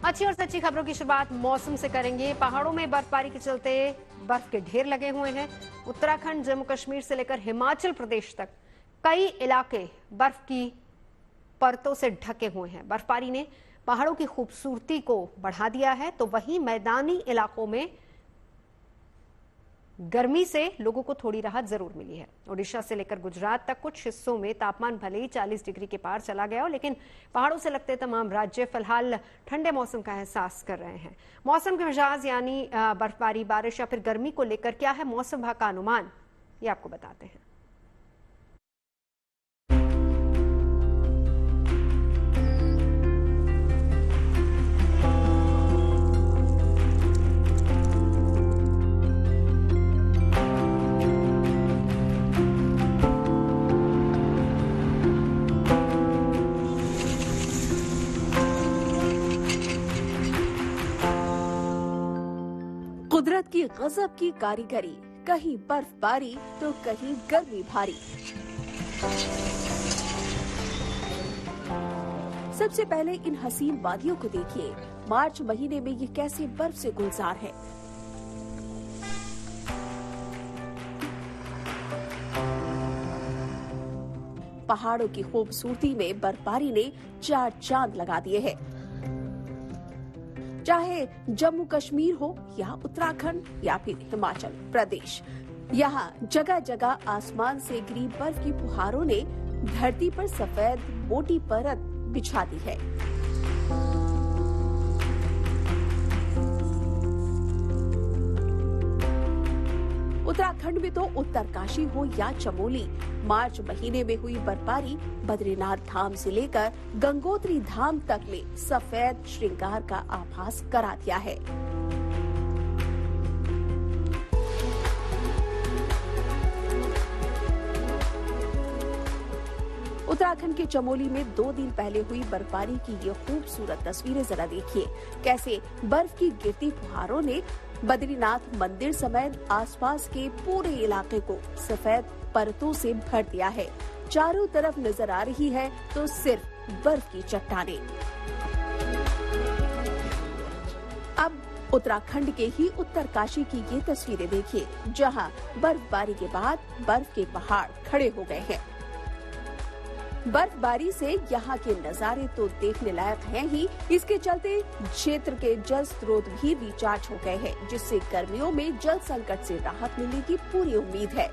अच्छी और सच्ची खबरों की शुरुआत मौसम से करेंगे। पहाड़ों में बर्फबारी के चलते बर्फ के ढेर लगे हुए हैं। उत्तराखंड, जम्मू कश्मीर से लेकर हिमाचल प्रदेश तक कई इलाके बर्फ की परतों से ढके हुए हैं। बर्फबारी ने पहाड़ों की खूबसूरती को बढ़ा दिया है, तो वहीं मैदानी इलाकों में गर्मी से लोगों को थोड़ी राहत जरूर मिली है। ओडिशा से लेकर गुजरात तक कुछ हिस्सों में तापमान भले ही 40 डिग्री के पार चला गया हो, लेकिन पहाड़ों से लगते तमाम राज्य फिलहाल ठंडे मौसम का एहसास कर रहे हैं। मौसम के मिजाज यानी बर्फबारी, बारिश या फिर गर्मी को लेकर क्या है मौसम विभाग का अनुमान, ये आपको बताते हैं। कुदरत की गजब की कारीगरी, कहीं बर्फबारी तो कहीं गर्मी भारी। सबसे पहले इन हसीन वादियों को देखिए। मार्च महीने में ये कैसे बर्फ से गुलजार है। पहाड़ों की खूबसूरती में बर्फबारी ने चार चांद लगा दिए हैं। चाहे जम्मू कश्मीर हो या उत्तराखंड या फिर हिमाचल प्रदेश, यहाँ जगह जगह आसमान से गिरी बर्फ की फुहारों ने धरती पर सफेद मोटी परत बिछा दी है। उत्तराखंड में तो उत्तरकाशी हो या चमोली, मार्च महीने में हुई बर्फबारी बद्रीनाथ धाम से लेकर गंगोत्री धाम तक में सफेद श्रृंगार का आभास करा दिया है। उत्तराखंड के चमोली में 2 दिन पहले हुई बर्फबारी की ये खूबसूरत तस्वीरें जरा देखिए। कैसे बर्फ की गिरती फुहारों ने बद्रीनाथ मंदिर समेत आसपास के पूरे इलाके को सफेद परतों से भर दिया है। चारों तरफ नजर आ रही है तो सिर्फ बर्फ की चट्टानें। अब उत्तराखंड के ही उत्तरकाशी की ये तस्वीरें देखिए, जहां बर्फबारी के बाद बर्फ के पहाड़ खड़े हो गए हैं। बर्फबारी से यहाँ के नजारे तो देखने लायक हैं ही, इसके चलते क्षेत्र के जल स्रोत भी रिचार्ज हो गए हैं, जिससे गर्मियों में जल संकट से राहत मिलने की पूरी उम्मीद है।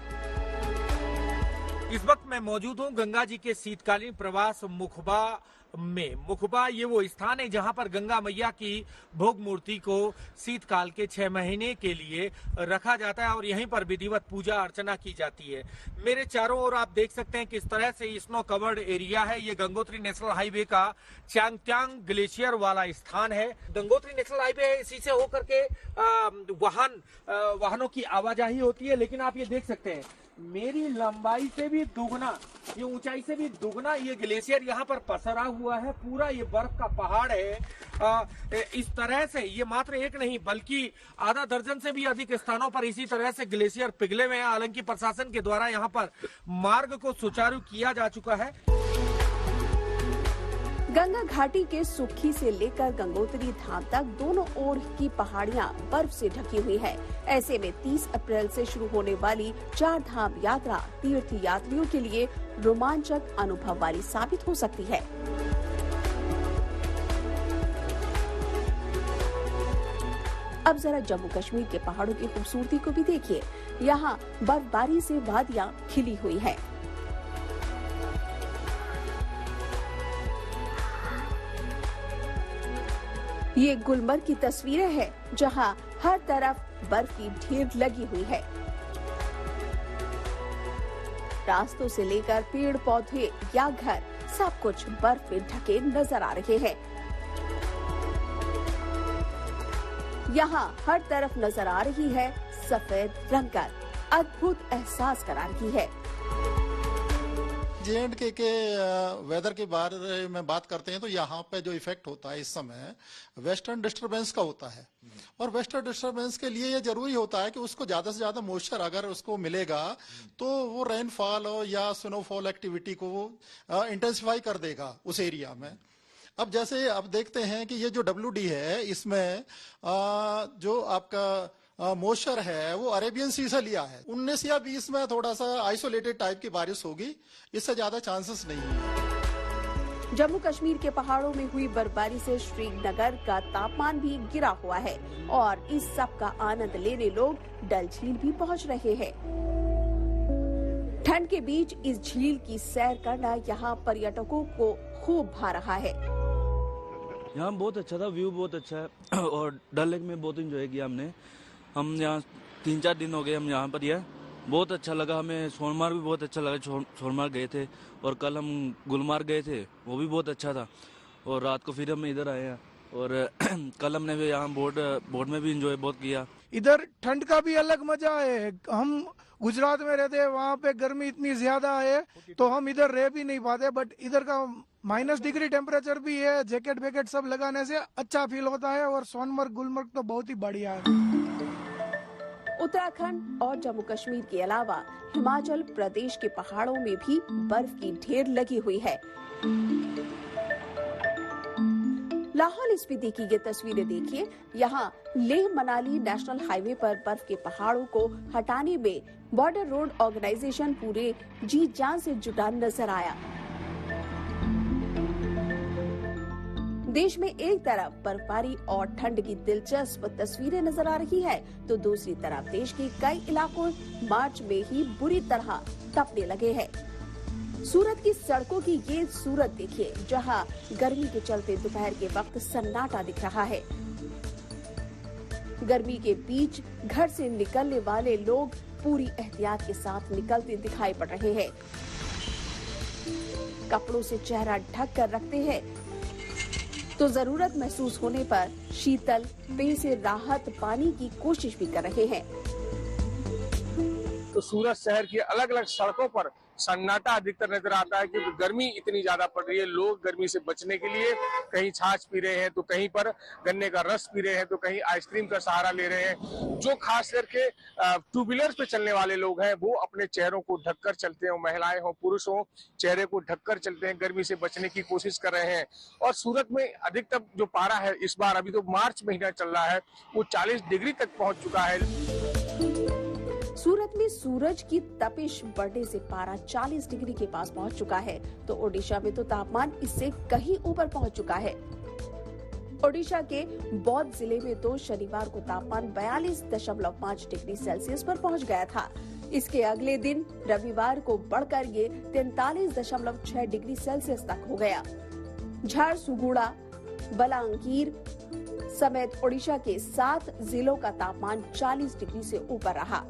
इस वक्त मैं मौजूद हूँ गंगा जी के शीतकालीन प्रवास मुखबा में। मुखबा ये वो स्थान है जहाँ पर गंगा मैया की भोग मूर्ति को शीतकाल के 6 महीने के लिए रखा जाता है और यहीं पर विधिवत पूजा अर्चना की जाती है। मेरे चारों ओर आप देख सकते हैं किस तरह से स्नो कवर्ड एरिया है। ये गंगोत्री नेशनल हाईवे का चांगत्यांग ग्लेशियर वाला स्थान है। गंगोत्री नेशनल हाईवे है, इसी से होकर के वाहनों की आवाजाही होती है। लेकिन आप ये देख सकते हैं मेरी लंबाई से भी दुगना, ये ऊंचाई से भी दुगना ये ग्लेशियर यहाँ पर पसरा हुआ है। पूरा ये बर्फ का पहाड़ है। इस तरह से ये मात्र एक नहीं बल्कि आधा दर्जन से भी अधिक स्थानों पर इसी तरह से ग्लेशियर पिघले हुए हैं। हालांकि प्रशासन के द्वारा यहाँ पर मार्ग को सुचारू किया जा चुका है। गंगा घाटी के सुक्खी से लेकर गंगोत्री धाम तक दोनों ओर की पहाड़ियां बर्फ से ढकी हुई है। ऐसे में 30 अप्रैल से शुरू होने वाली 4 धाम यात्रा तीर्थ यात्रियों के लिए रोमांचक अनुभव वाली साबित हो सकती है। अब जरा जम्मू कश्मीर के पहाड़ों की खूबसूरती को भी देखिए। यहाँ बर्फबारी से वादियां खिली हुई है। ये गुलमर्ग की तस्वीरें हैं, जहां हर तरफ बर्फ की ढेर लगी हुई है। रास्तों से लेकर पेड़ पौधे या घर, सब कुछ बर्फ में ढके नजर आ रहे हैं। यहाँ हर तरफ नजर आ रही है सफेद रंगत, अद्भुत एहसास करा रही है। J&K के वेदर के बारे में बात करते हैं तो यहाँ पे जो इफेक्ट होता है इस समय वेस्टर्न डिस्टरबेंस का होता है। और वेस्टर्न डिस्टरबेंस के लिए ये जरूरी होता है कि उसको ज्यादा से ज्यादा मॉइस्चर अगर उसको मिलेगा तो वो रेनफॉल या स्नोफॉल एक्टिविटी को इंटेंसिफाई कर देगा उस एरिया में। अब जैसे आप देखते हैं कि ये जो WD है, इसमें जो आपका मॉइस्चर है वो अरेबियन सी से लिया है। 19 या 20 में थोड़ा सा आइसोलेटेड टाइप की बारिश होगी, इससे ज्यादा चांसेस नहीं है। जम्मू कश्मीर के पहाड़ों में हुई बर्फबारी से श्रीनगर का तापमान भी गिरा हुआ है और इस सब का आनंद लेने लोग डल झील भी पहुंच रहे हैं। ठंड के बीच इस झील की सैर करना यहाँ पर्यटकों को खूब भा रहा है। यहाँ बहुत अच्छा था, व्यू बहुत अच्छा है और डल लेक में बहुत एंजॉय किया हमने। हम यहाँ 3-4 दिन हो गए हम यहाँ पर, यह बहुत अच्छा लगा हमें। सोनमार्ग भी बहुत अच्छा लगा, सोनमार्ग गए थे और कल हम गुलमार्ग गए थे, वो भी बहुत अच्छा था। और रात को फिर हम इधर आए हैं और कल हमने भी यहाँ बोट में भी एंजॉय बहुत किया। इधर ठंड का भी अलग मजा है। हम गुजरात में रहते हैं, वहाँ पे गर्मी इतनी ज्यादा है तो हम इधर रह भी नहीं पाते, बट इधर का -डिग्री टेम्परेचर भी है, जैकेट वैकेट सब लगाने से अच्छा फील होता है। और सोनमर्ग गुलमर्ग तो बहुत ही बढ़िया है। उत्तराखंड और जम्मू कश्मीर के अलावा हिमाचल प्रदेश के पहाड़ों में भी बर्फ की ढेर लगी हुई है। लाहौल स्पीति की ये तस्वीरें देखिए। यहाँ लेह मनाली नेशनल हाईवे पर बर्फ के पहाड़ों को हटाने में बॉर्डर रोड ऑर्गेनाइजेशन पूरे जी जान से जुटा नजर आया। देश में एक तरफ बर्फबारी और ठंड की दिलचस्प तस्वीरें नजर आ रही है, तो दूसरी तरफ देश के कई इलाकों मार्च में ही बुरी तरह तपने लगे हैं। सूरत की सड़कों की ये सूरत देखिए, जहां गर्मी के चलते दोपहर के वक्त सन्नाटा दिख रहा है। गर्मी के बीच घर से निकलने वाले लोग पूरी एहतियात के साथ निकलते दिखाई पड़ रहे हैं। कपड़ों से चेहरा ढक कर रखते हैं तो जरूरत महसूस होने पर शीतल पेय से राहत पाने की कोशिश भी कर रहे हैं। तो सूरत शहर की अलग अलग सड़कों पर सन्नाटा अधिकतर नजर आता है क्योंकि गर्मी इतनी ज्यादा पड़ रही है। लोग गर्मी से बचने के लिए कहीं छाछ पी रहे हैं, तो कहीं पर गन्ने का रस पी रहे हैं, तो कहीं आइसक्रीम का सहारा ले रहे हैं। जो खास करके 2 व्हीलर्स पे चलने वाले लोग हैं वो अपने चेहरों को ढककर चलते हैं, महिलाएं हो पुरुष हो, चेहरे को ढककर चलते हैं, गर्मी से बचने की कोशिश कर रहे हैं। और सूरत में अधिकतम जो पारा है इस बार, अभी तो मार्च महीना चल रहा है, वो 40 डिग्री तक पहुंच चुका है। सूरत में सूरज की तपिश बढ़ने से पारा 40 डिग्री के पास पहुंच चुका है, तो ओडिशा में तो तापमान इससे कहीं ऊपर पहुंच चुका है। ओडिशा के बौद्ध जिले में तो शनिवार को तापमान 42.5 डिग्री सेल्सियस पर पहुंच गया था। इसके अगले दिन रविवार को बढ़कर ये 43.6 डिग्री सेल्सियस तक हो गया। झारसुगुड़ा, बलांगीर समेत ओडिशा के 7 जिलों का तापमान 40 डिग्री से ऊपर रहा।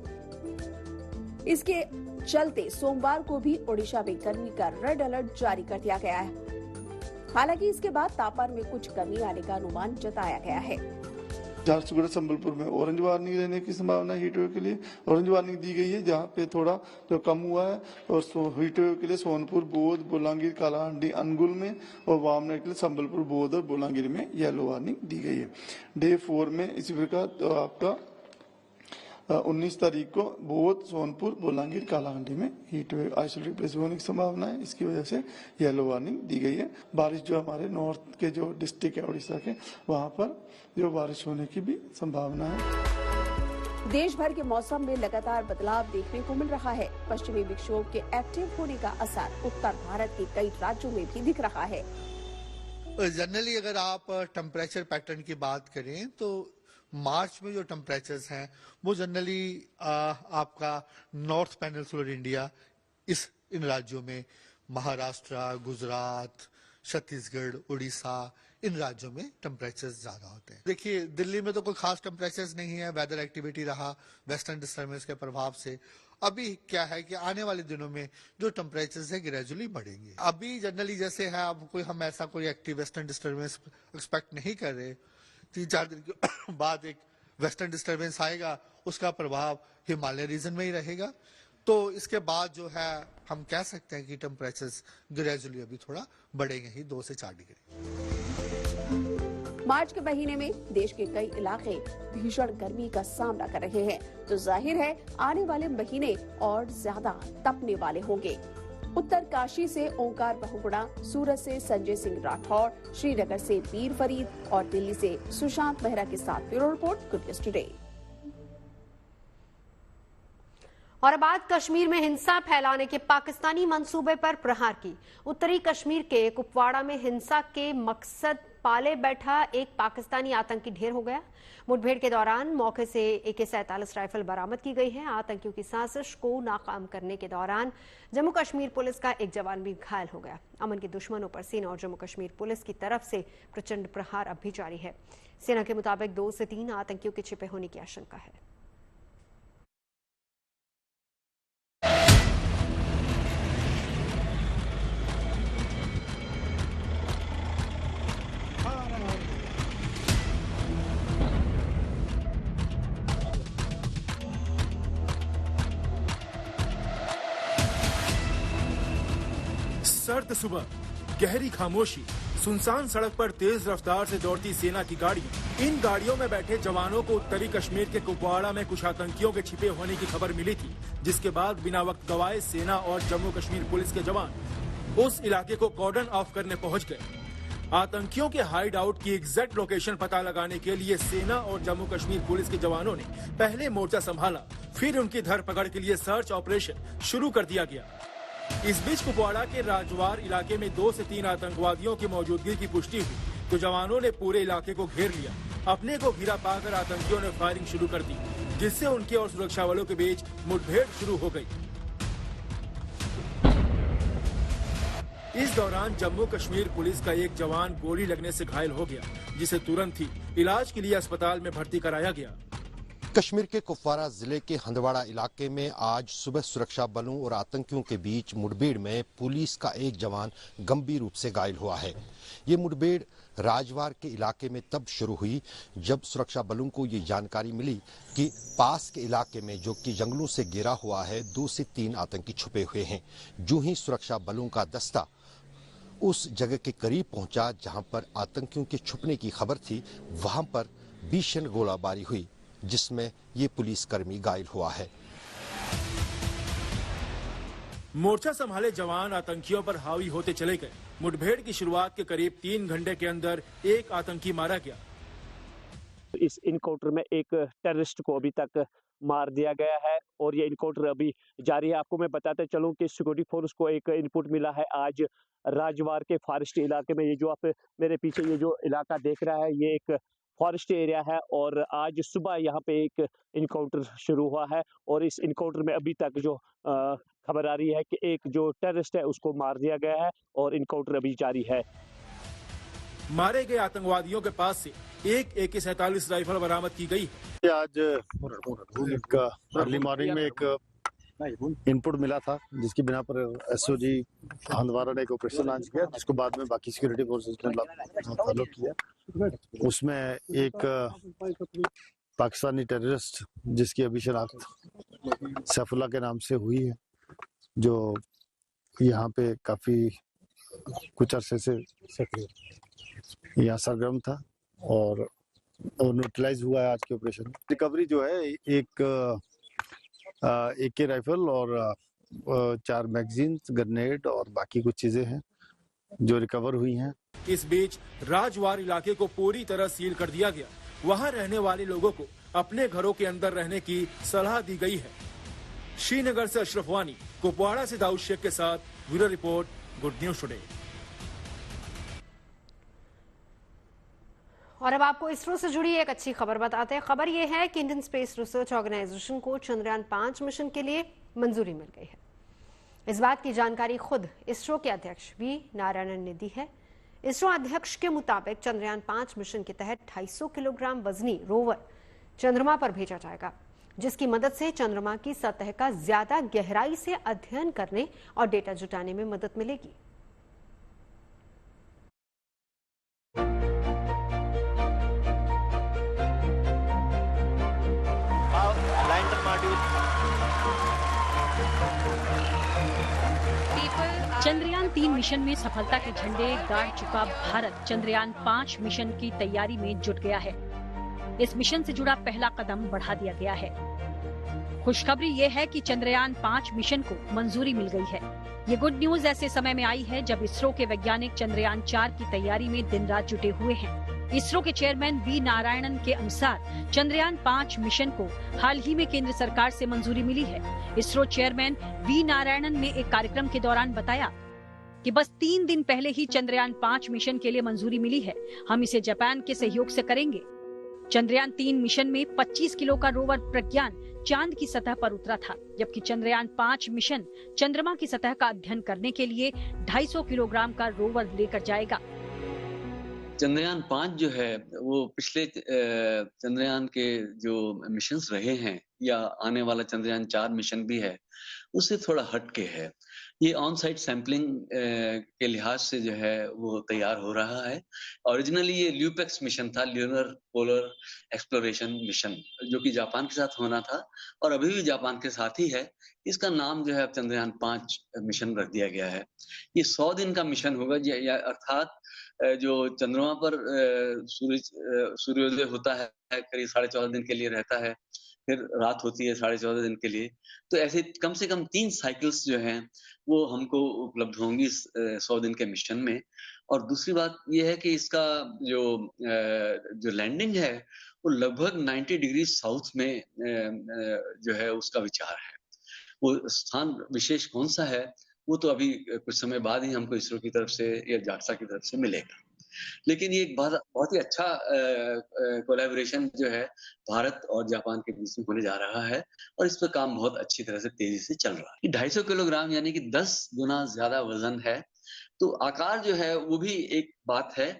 इसके चलते सोमवार को भी ओडिशा में गर्मी का रेड अलर्ट जारी कर दिया गया है। हालांकि इसके बाद तापमान में कुछ कमी आने का अनुमान जताया गया है। झारसुगुड़ा संबलपुर में ऑरेंज वार्निंग रहने की संभावना हीट वेव के लिए ऑरेंज वार्निंग दी गई है, जहां पे थोड़ा जो कम हुआ है। और हीट वेव के लिए सोनपुर, बौद्ध, बोलांगीर, कालाहांडी, अनगुल में और वामनगर के लिए संबलपुर, बौद्ध और बोलांगीर में येलो वार्निंग दी गई है। डे 4 में इसी प्रकार तो आपका 19 तारीख को बौद्ध, सोनपुर, बोलांगीर, कालाहांडी में हीट वेव आइसोलेटेड प्लेस होने की संभावना है। इसकी वजह से येलो वार्निंग दी गई है। बारिश जो हमारे नॉर्थ के जो डिस्ट्रिक्ट है उड़ीसा के, वहां पर जो बारिश होने की भी संभावना है। देश भर के मौसम में लगातार बदलाव देखने को मिल रहा है। पश्चिमी विक्षोभ के एक्टिव होने का असर उत्तर भारत के कई राज्यों में भी दिख रहा है। जनरली अगर आप टेम्परेचर पैटर्न की बात करें तो मार्च में जो टेम्परेचर्स हैं वो जनरली आपका नॉर्थ पेनिनसुलर इंडिया, इन राज्यों में महाराष्ट्र, गुजरात, छत्तीसगढ़, उड़ीसा, इन राज्यों में टेम्परेचर्स ज्यादा होते हैं। देखिए दिल्ली में तो कोई खास टेम्परेचर्स नहीं है, वेदर एक्टिविटी रहा वेस्टर्न डिस्टर्बेंस के प्रभाव से। अभी क्या है कि आने वाले दिनों में जो टेम्परेचर्स है ग्रेजुअली बढ़ेंगे। अभी जनरली जैसे है, अब हम ऐसा कोई एक्टिव वेस्टर्न डिस्टर्बेंस एक्सपेक्ट नहीं कर रहे। 3-4 दिन के बाद एक वेस्टर्न डिस्टर्बेंस आएगा, उसका प्रभाव हिमालय रीजन में ही रहेगा। तो इसके बाद जो है हम कह सकते हैं कि टेम्परेचर्स ग्रेजुअली अभी थोड़ा बढ़ेंगे ही 2 से 4 डिग्री। मार्च के महीने में देश के कई इलाके भीषण गर्मी का सामना कर रहे हैं, तो जाहिर है आने वाले महीने और ज्यादा तपने वाले होंगे। उत्तरकाशी से ओंकार बहुगुणा, सूरत से संजय सिंह राठौर, श्रीनगर से मीर फरीद और दिल्ली से सुशांत मेहरा के साथ bureau report, good news today. और अब बात कश्मीर में हिंसा फैलाने के पाकिस्तानी मंसूबे पर प्रहार की। उत्तरी कश्मीर के कुपवाड़ा में हिंसा के मकसद पाले बैठा एक पाकिस्तानी आतंकी ढेर हो गया। मुठभेड़ के दौरान मौके से AK-47 राइफल बरामद की गई है। आतंकियों की साजिश को नाकाम करने के दौरान जम्मू कश्मीर पुलिस का एक जवान भी घायल हो गया। अमन के दुश्मनों पर सेना और जम्मू कश्मीर पुलिस की तरफ से प्रचंड प्रहार अब भी जारी है। सेना के मुताबिक 2 से 3 आतंकियों के छिपे होने की आशंका है। सर्द सुबह, गहरी खामोशी, सुनसान सड़क पर तेज रफ्तार से दौड़ती सेना की गाड़ियां। इन गाड़ियों में बैठे जवानों को उत्तरी कश्मीर के कुपवाड़ा में कुछ आतंकियों के छिपे होने की खबर मिली थी, जिसके बाद बिना वक्त गवाए सेना और जम्मू कश्मीर पुलिस के जवान उस इलाके को कॉर्डन ऑफ करने पहुंच गए। आतंकियों के हाइड आउट की एग्जैक्ट लोकेशन पता लगाने के लिए सेना और जम्मू कश्मीर पुलिस के जवानों ने पहले मोर्चा संभाला, फिर उनकी धरपकड़ के लिए सर्च ऑपरेशन शुरू कर दिया गया। इस बीच कुपवाड़ा के राजवार इलाके में 2 से 3 आतंकवादियों की मौजूदगी की पुष्टि हुई, तो जवानों ने पूरे इलाके को घेर लिया। अपने को घिरा पाकर आतंकियों ने फायरिंग शुरू कर दी, जिससे उनके और सुरक्षा बलों के बीच मुठभेड़ शुरू हो गई। इस दौरान जम्मू कश्मीर पुलिस का एक जवान गोली लगने से घायल हो गया, जिसे तुरंत ही इलाज के लिए अस्पताल में भर्ती कराया गया। कश्मीर के कुपवाड़ा जिले के हंदवाड़ा इलाके में आज सुबह सुरक्षा बलों और आतंकियों के बीच मुठभेड़ में पुलिस का एक जवान गंभीर रूप से घायल हुआ है। ये मुठभेड़ राजवार के इलाके में तब शुरू हुई जब सुरक्षा बलों को ये जानकारी मिली कि पास के इलाके में, जो कि जंगलों से घिरा हुआ है, 2 से 3 आतंकी छुपे हुए हैं। जो ही सुरक्षा बलों का दस्ता उस जगह के करीब पहुंचा जहां पर आतंकियों के छुपने की खबर थी, वहां पर भीषण गोलाबारी हुई, जिसमें ये पुलिसकर्मी घायल हुआ है। मोर्चा संभाले जवान आतंकियों पर हावी होते चले गए। मुठभेड़ की शुरुआत के करीब 3 घंटे के अंदर एक आतंकी मारा गया। इस इनकाउंटर में एक टेररिस्ट को अभी तक मार दिया गया है और ये इनकाउंटर अभी जारी है। आपको मैं बताते चलूं कि सिक्योरिटी फोर्स को एक इनपुट मिला है आज राजवार के फॉरेस्ट इलाके में। ये जो आप मेरे पीछे ये जो इलाका देख रहा है, ये एक फॉरेस्ट एरिया है और आज सुबह यहाँ पे एक इनकाउंटर शुरू हुआ है और इस इनकाउंटर में अभी तक जो खबर आ रही है कि एक जो टेररिस्ट है उसको मार दिया गया है और इनकाउंटर अभी जारी है। मारे गए आतंकवादियों के पास से एक AK-47 राइफल बरामद की गई। आज अर्ली मॉर्निंग में एक इनपुट मिला था, जिसकी बिना पर SOG हंदवाड़ा ने एक ऑपरेशन लॉन्च किया, जिसको बाद में बाकी सिक्योरिटी फोर्सेस ने फॉलो किया। उसमें एक पाकिस्तानी टेररिस्ट जिसकी अभी शनाख्त सैफुल्लाह के नाम से हुई है, जो यहाँ पे काफी कुछ अरसे से यहाँ सरगर्म था और न्यूट्रलाइज हुआ है आज के ऑपरेशन में। रिकवरी जो है एक AK राइफल और 4 मैगजीन, ग्रेनेड और बाकी कुछ चीजें हैं जो रिकवर हुई हैं। इस बीच राजवार इलाके को पूरी तरह सील कर दिया गया। वहां रहने वाले लोगों को अपने घरों के अंदर रहने की सलाह दी गई है। श्रीनगर से अशरफ वानी, कुपवाड़ा से दाऊद शेख के साथ bureau report, good news today. और अब आपको इसरो से जुड़ी एक अच्छी खबर बताते हैं। खबर यह है कि इंडियन स्पेस रिसर्च ऑर्गेनाइजेशन को चंद्रयान 5 मिशन के लिए मंजूरी मिल गई है। इस बात की जानकारी खुद इसरो के अध्यक्ष V नारायणन ने दी है। इसरो अध्यक्ष के मुताबिक चंद्रयान 5 मिशन के तहत 250 किलोग्राम वजनी रोवर चंद्रमा पर भेजा जाएगा, जिसकी मदद से चंद्रमा की सतह का ज्यादा गहराई से अध्ययन करने और डेटा जुटाने में मदद मिलेगी। चंद्रयान 3 मिशन में सफलता के झंडे गाड़ चुका भारत चंद्रयान 5 मिशन की तैयारी में जुट गया है। इस मिशन से जुड़ा पहला कदम बढ़ा दिया गया है। खुशखबरी ये है कि चंद्रयान 5 मिशन को मंजूरी मिल गई है। ये गुड न्यूज ऐसे समय में आई है जब इसरो के वैज्ञानिक चंद्रयान 4 की तैयारी में दिन रात जुटे हुए हैं। इसरो के चेयरमैन वी नारायणन के अनुसार चंद्रयान 5 मिशन को हाल ही में केंद्र सरकार से मंजूरी मिली है। इसरो चेयरमैन वी नारायणन ने एक कार्यक्रम के दौरान बताया कि बस 3 दिन पहले ही चंद्रयान 5 मिशन के लिए मंजूरी मिली है। हम इसे जापान के सहयोग से करेंगे। चंद्रयान 3 मिशन में 25 किलो का रोवर प्रज्ञान चांद की सतह पर उतरा था, जबकि चंद्रयान 5 मिशन चंद्रमा की सतह का अध्ययन करने के लिए 250 किलोग्राम का रोवर लेकर जाएगा। चंद्रयान 5 जो है वो पिछले चंद्रयान के जो मिशंस रहे हैं या आने वाला चंद्रयान 4 मिशन भी है उससे थोड़ा हटके है। ये ऑन साइट सैंपलिंग के लिहाज से जो है वो तैयार हो रहा है। ओरिजिनली ये ल्यूपेक्स मिशन था, ल्यूनर पोलर एक्सप्लोरेशन मिशन, जो कि जापान के साथ होना था और अभी भी जापान के साथ ही है। इसका नाम जो है अब चंद्रयान 5 मिशन रख दिया गया है। ये 100 दिन का मिशन होगा, अर्थात जो चंद्रमा पर सूर्योदय होता है करीब 14.5 दिन के लिए रहता है, फिर रात होती है 14.5 दिन के लिए। तो ऐसे कम से कम 3 साइकिल्स जो हैं वो हमको उपलब्ध होंगी 100 दिन के मिशन में। और दूसरी बात ये है कि इसका जो लैंडिंग है वो लगभग 90 डिग्री साउथ में जो है उसका विचार है। वो स्थान विशेष कौन सा है वो तो अभी कुछ समय बाद ही हमको इसरो की तरफ से या जाक्सा की तरफ से मिलेगा। लेकिन ये एक बहुत ही अच्छा कोलैबोरेशन जो है भारत और जापान के बीच में होने जा रहा है और इस पर काम बहुत अच्छी तरह से तेजी से चल रहा है। 250 किलोग्राम यानी कि 10 गुना ज्यादा वजन है, तो आकार जो है वो भी एक बात है।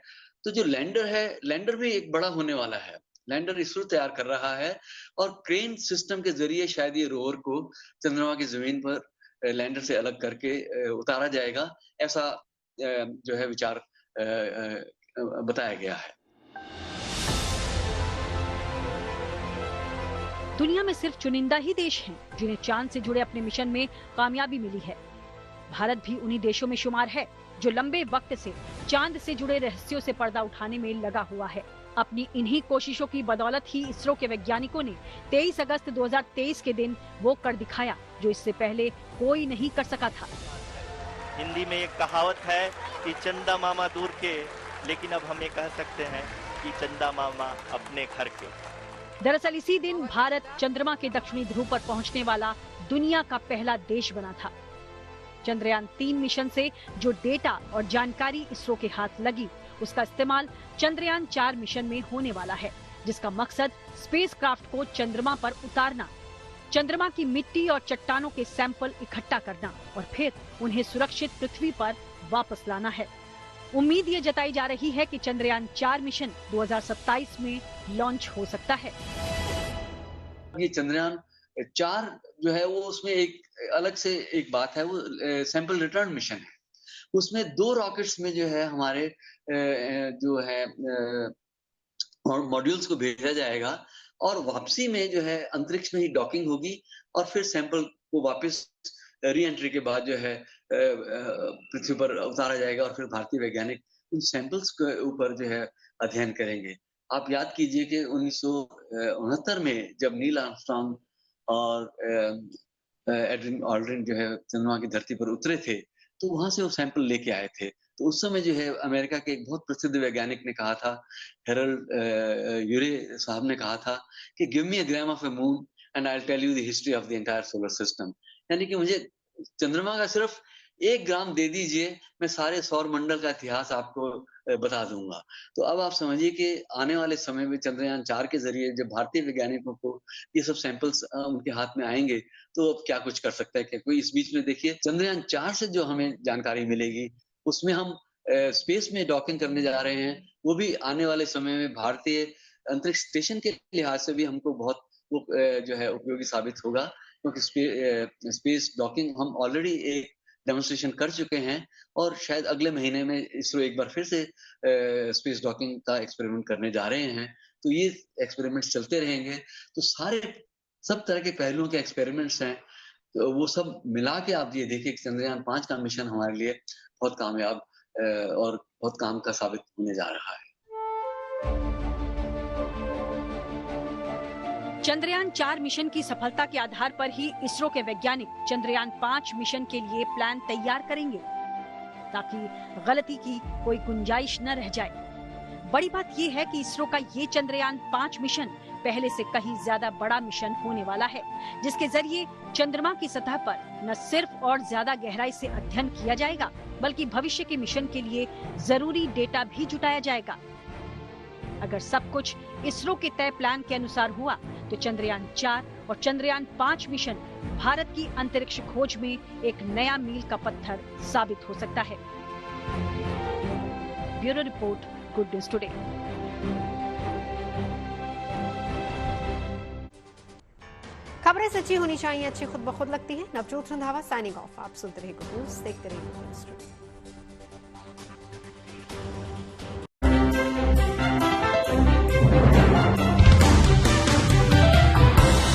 तो जो लैंडर है, लैंडर भी एक बड़ा होने वाला है। लैंडर इसरो तैयार कर रहा है और क्रेन सिस्टम के जरिए शायद ये रोवर को चंद्रमा की जमीन पर लैंडर से अलग करके उतारा जाएगा, ऐसा जो है विचार बताया गया है। दुनिया में सिर्फ चुनिंदा ही देश हैं जिन्हें चांद से जुड़े अपने मिशन में कामयाबी मिली है। भारत भी उन्हीं देशों में शुमार है जो लंबे वक्त से चांद से जुड़े रहस्यों से पर्दा उठाने में लगा हुआ है। अपनी इन्हीं कोशिशों की बदौलत ही इसरो के वैज्ञानिकों ने 23 अगस्त 2023 के दिन वो कर दिखाया जो इससे पहले कोई नहीं कर सका था। हिंदी में एक कहावत है कि चंदा मामा दूर के, लेकिन अब हम ये कह सकते हैं कि चंदा मामा अपने घर के। दरअसल इसी दिन भारत चंद्रमा के दक्षिणी ध्रुव पर पहुंचने वाला दुनिया का पहला देश बना था। चंद्रयान 3 मिशन से जो डेटा और जानकारी इसरो के हाथ लगी उसका इस्तेमाल चंद्रयान 4 मिशन में होने वाला है, जिसका मकसद स्पेसक्राफ्ट को चंद्रमा पर उतारना, चंद्रमा की मिट्टी और चट्टानों के सैंपल इकट्ठा करना और फिर उन्हें सुरक्षित पृथ्वी पर वापस लाना है। उम्मीद ये जताई जा रही है कि चंद्रयान 4 मिशन 2027 में लॉन्च हो सकता है। ये चंद्रयान 4 जो है वो उसमें एक अलग से एक बात है, वो सैंपल रिटर्न मिशन है। उसमें 2 रॉकेट्स में जो है हमारे जो है मॉड्यूल्स को भेजा जाएगा और वापसी में जो है अंतरिक्ष में ही डॉकिंग होगी और फिर सैंपल को वापस री एंट्री के बाद जो है पृथ्वी पर उतारा जाएगा और फिर भारतीय वैज्ञानिक उन सैंपल्स के ऊपर जो है अध्ययन करेंगे। आप याद कीजिए कि 1969 में जब नील आर्मस्ट्रांग और एड्रिन ऑल्ड्रिन जो है चंद्रमा की धरती पर उतरे थे तो वहां से वो सैंपल लेके आए थे। तो उस समय जो है अमेरिका के एक बहुत प्रसिद्ध वैज्ञानिक ने कहा था, हेरल्ड यूरे साहब ने कहा था कि give me a gram of a moon and I will tell you the history of the entire solar system. यानी कि मुझे चंद्रमा का सिर्फ 1 ग्राम दे दीजिए, मैं सारे सौर मंडल का इतिहास आपको बता दूंगा। तो अब आप समझिए कि आने वाले समय में चंद्रयान 4 के जरिए जब भारतीय वैज्ञानिकों को ये सब सैंपल्स उनके हाथ में आएंगे तो अब क्या कुछ कर सकता है क्या कोई। इस बीच में देखिए चंद्रयान 4 से जो हमें जानकारी मिलेगी उसमें हम स्पेस में डॉकिंग करने जा रहे हैं, वो भी आने वाले समय में भारतीय अंतरिक्ष स्टेशन के लिहाज से भी हमको बहुत जो है उपयोगी साबित होगा, क्योंकि स्पेस डॉकिंग हम ऑलरेडी एक डेमोन्स्ट्रेशन कर चुके हैं और शायद अगले महीने में इसरो एक बार फिर से स्पेस डॉकिंग का एक्सपेरिमेंट करने जा रहे हैं। तो ये एक्सपेरिमेंट्स चलते रहेंगे। तो सब तरह के पहलुओं के एक्सपेरिमेंट्स हैं, तो वो सब मिला के आप ये देखिए कि चंद्रयान 5 का मिशन हमारे लिए बहुत कामयाब और बहुत काम का साबित होने जा रहा है। चंद्रयान 4 मिशन की सफलता के आधार पर ही इसरो के वैज्ञानिक चंद्रयान 5 मिशन के लिए प्लान तैयार करेंगे, ताकि गलती की कोई गुंजाइश न रह जाए। बड़ी बात ये है कि इसरो का ये चंद्रयान 5 मिशन पहले से कहीं ज्यादा बड़ा मिशन होने वाला है, जिसके जरिए चंद्रमा की सतह पर न सिर्फ और ज्यादा गहराई से अध्ययन किया जाएगा, बल्कि भविष्य के मिशन के लिए जरूरी डेटा भी जुटाया जाएगा। अगर सब कुछ इसरो के तय प्लान के अनुसार हुआ तो चंद्रयान 4 और चंद्रयान 5 मिशन भारत की अंतरिक्ष खोज में एक नया मील का पत्थर साबित हो सकता है। Bureau report, good news today. खबरें सच्ची होनी चाहिए, अच्छी खुद ब खुद लगती है। Navjot Randhawa signing off. आप सुनते रहिए गुड न्यूज, देखते रहिए गुड न्यूज टुडे।